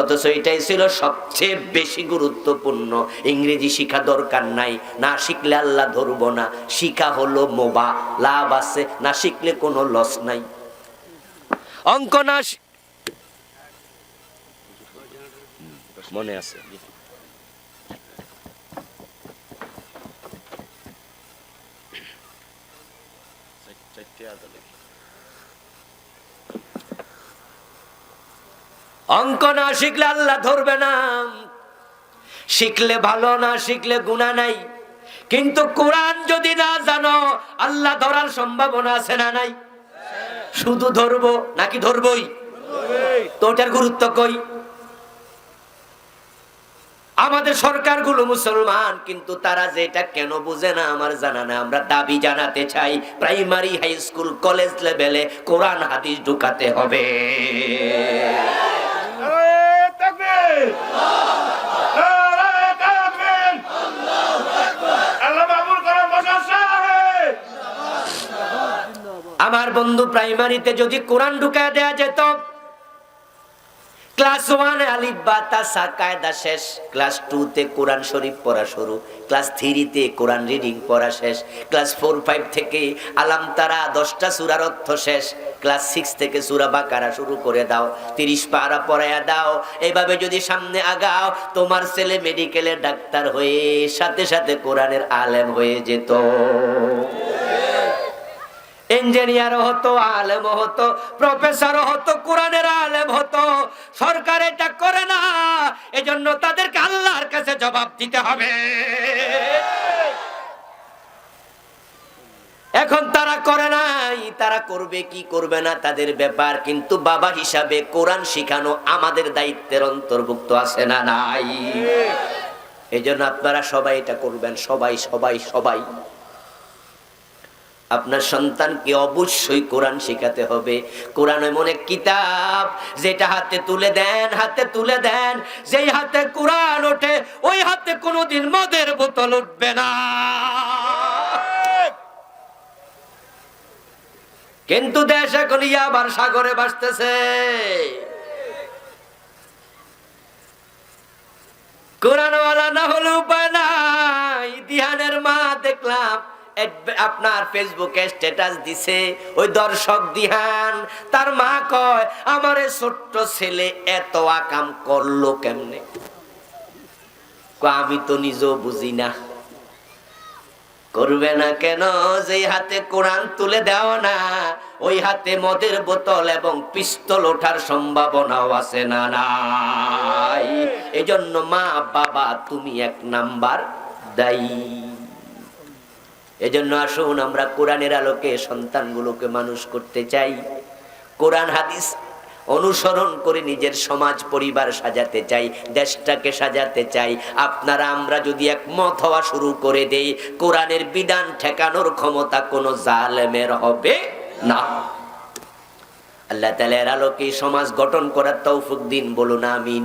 অথচ এটাই ছিল সবচেয়ে বেশি গুরুত্বপূর্ণ। ইংরেজি শিখা দরকার নাই, না শিখলে আল্লাহ ধরবো না। শিখা হলো মোবা, লাভ আছে, না শিখলে কোনো লস নাই। অঙ্ক না মনে আছে, অঙ্ক না শিখলে আল্লাহ ধরবে না। শিখলে ভালো, না শিখলে গুনাহ নাই। কিন্তু কোরআন যদি না জানো, আল্লাহ ধরার সম্ভাবনা আছে না নাই? শুধু ধরবো নাকি ধরবই? তো ওটার গুরুত্ব কই? আমাদের সরকারগুলো মুসলমান, কিন্তু তারা যেটা কেন বুঝে না আমার জানা না। আমরা দাবি জানাতে চাই, প্রাইমারি, হাই স্কুল, কলেজ লেভেলে কোরআন হাদিস ঢুকাতে হবে। আমার বন্ধু, প্রাইমারিতে যদি কোরআন ঢুকায় দেয়া যেত, ক্লাস 1 আলিফ বা তা সা কায়দা শেষ, ক্লাস 2 তে কোরআন শরীফ পড়া শুরু, ক্লাস 3 তে কোরআন রিডিং পড়া শেষ, ক্লাস 4 5 থেকে আলাম তারা 10টা সূরার অর্থ শেষ, ক্লাস 6 থেকে সূরা বাকারা শুরু করে দাও, 30 পারা পড়ায়া দাও। এইভাবে যদি সামনে আগাও, তোমার ছেলে মেডিকেলের ডাক্তার হয়ে সাথে সাথে কোরআনের আলেম হয়ে যেত, ইঞ্জিনিয়ার হতো, আলেম হতো, প্রফেসর হতো, কোরআনের আলেম হতো। সরকার এটা করে না, এজন্য তাদেরকে আল্লাহর কাছে জবাব দিতে হবে। এখন তারা করে নাই, তারা করবে কি করবে না তাদের ব্যাপার, কিন্তু বাবা হিসাবে কোরআন শিখানো আমাদের দায়িত্বের অন্তর্ভুক্ত আছে না নাই? এজন্য আপনারা সবাই এটা করবেন, সবাই সবাই সবাই। আপনার সন্তানকে অবশ্যই কোরআন শেখাতে হবে। কোরআন এমন এক কিতাব, যেটা হাতে তুলে দেন, হাতে তুলে দেন, যেই হাতে কোরআন ওঠে ওই হাতে কোনোদিন মদের বোতল উঠবে না। কিন্তু দেশ এখন ইয়াবার সাগরে ভাসতেছে। কোরআনওয়ালা না হলে উপায় নাই। দিহানের মা দেখলাম আপনার ফেসবুকে স্ট্যাটাস দিছে, ওই দর্শক দিহান, তার মা কয়, আমার ছোট্ট ছেলে এত আকাম করলো কেমনে? আমি তো নিজেও বুঝি না। করবে না কেন? যে হাতে কোরআন তুলে দাও না, ওই হাতে মদের বোতল এবং পিস্তল ওঠার সম্ভাবনাও আছে না নাই? এজন্য মা বাবা তুমি 1 নাম্বার দায়ী। এজন্য আসুন আমরা কোরআনের আলোকে সন্তানগুলোকে মানুষ করতে চাই, কোরআন হাদিস অনুসরণ করে নিজের সমাজ পরিবার সাজাতে চাই, দেশটাকে সাজাতে চাই। আপনারা আমরা যদি একমত হওয়া শুরু করে দেই, কোরআনের বিধান ঠেকানোর ক্ষমতা কোনো জালেমের হবে না। আল্লাহ তাআলা এর আলোকে সমাজ গঠন করার তৌফিক দিন, বলুন আমিন।